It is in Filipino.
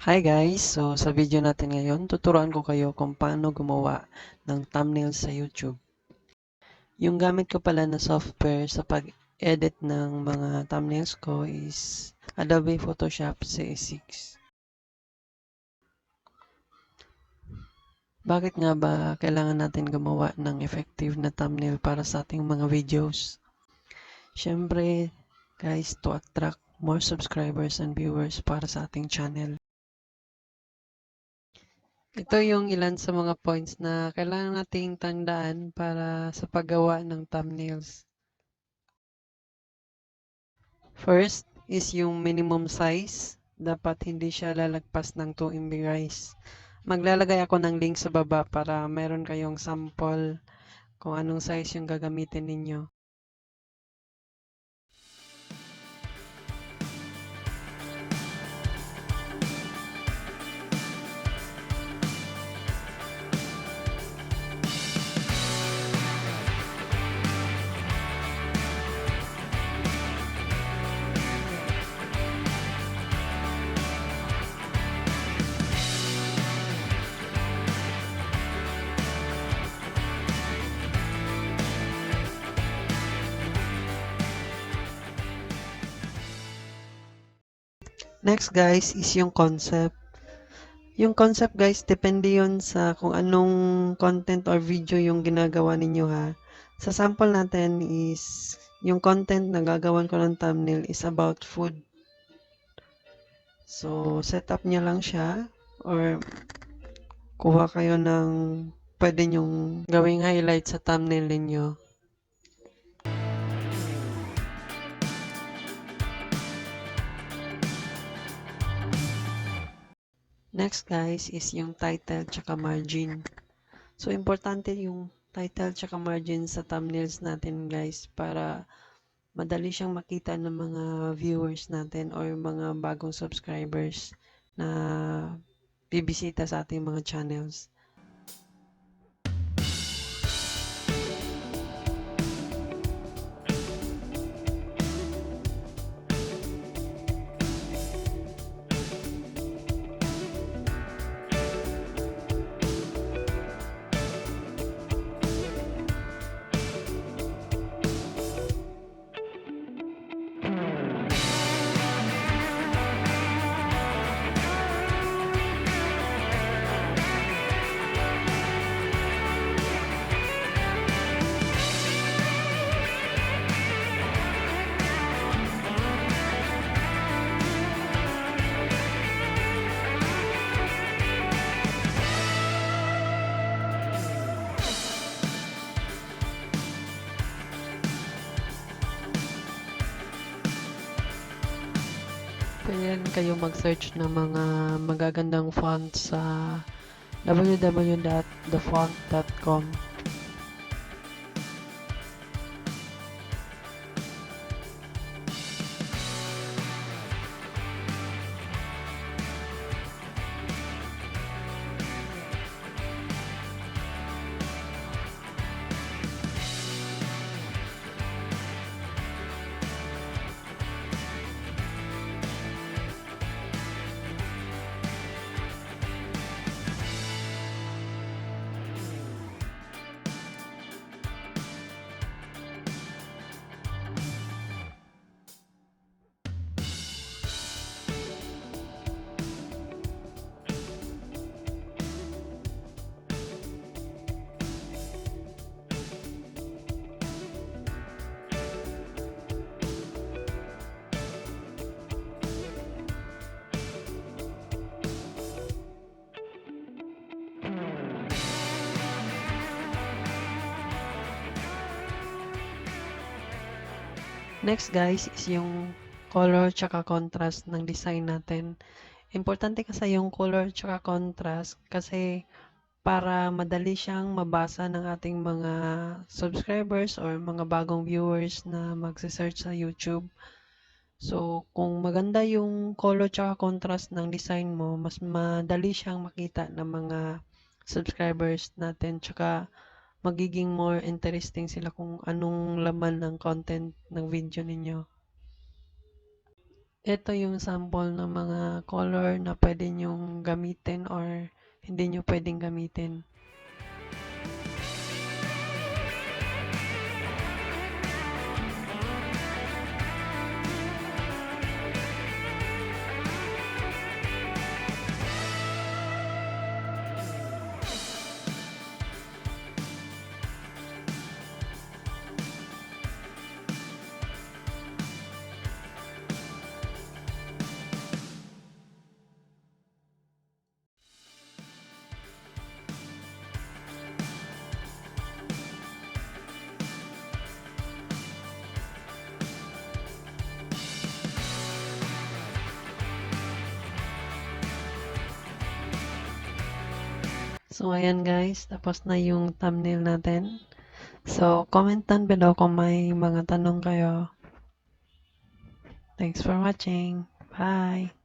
Hi guys! So sa video natin ngayon, tuturuan ko kayo kung paano gumawa ng thumbnail sa YouTube. Yung gamit ko pala na software sa pag-edit ng mga thumbnails ko is Adobe Photoshop CS6. Bakit nga ba kailangan natin gumawa ng effective na thumbnail para sa ating mga videos? Siyempre guys, to attract more subscribers and viewers para sa ating channel. Ito yung ilan sa mga points na kailangan nating tandaan para sa paggawa ng thumbnails. First is yung minimum size. Dapat hindi siya lalagpas ng 2 MB guys. Maglalagay ako ng link sa baba para meron kayong sample kung anong size yung gagamitin ninyo. Next guys is yung concept. Yung concept guys, depende yun sa kung anong content or video yung ginagawa ninyo ha. Sa sample natin is, yung content na gagawan ko ng thumbnail is about food. So, set up nyo lang siya or kuha kayo ng pwede nyong gawing highlight sa thumbnail ninyo. Next guys is yung title tsaka margin. So, importante yung title tsaka margin sa thumbnails natin guys para madali siyang makita ng mga viewers natin or mga bagong subscribers na bibisita sa ating mga channels. Pwede kayo mag-search ng mga magagandang fonts sa www.thefont.com. Next guys is yung color tsaka contrast ng design natin. Importante kasi yung color tsaka contrast kasi para madali siyang mabasa ng ating mga subscribers or mga bagong viewers na magse-search sa YouTube. So, kung maganda yung color tsaka contrast ng design mo, mas madali siyang makita ng mga subscribers natin tsaka magiging more interesting sila kung anong laman ng content ng video ninyo. ito yung sample ng mga color na pwede nyong gamitin or hindi nyo pwedeng gamitin. So, ayan guys, tapos na yung thumbnail natin. So, comment down below kung may mga tanong kayo. Thanks for watching. Bye!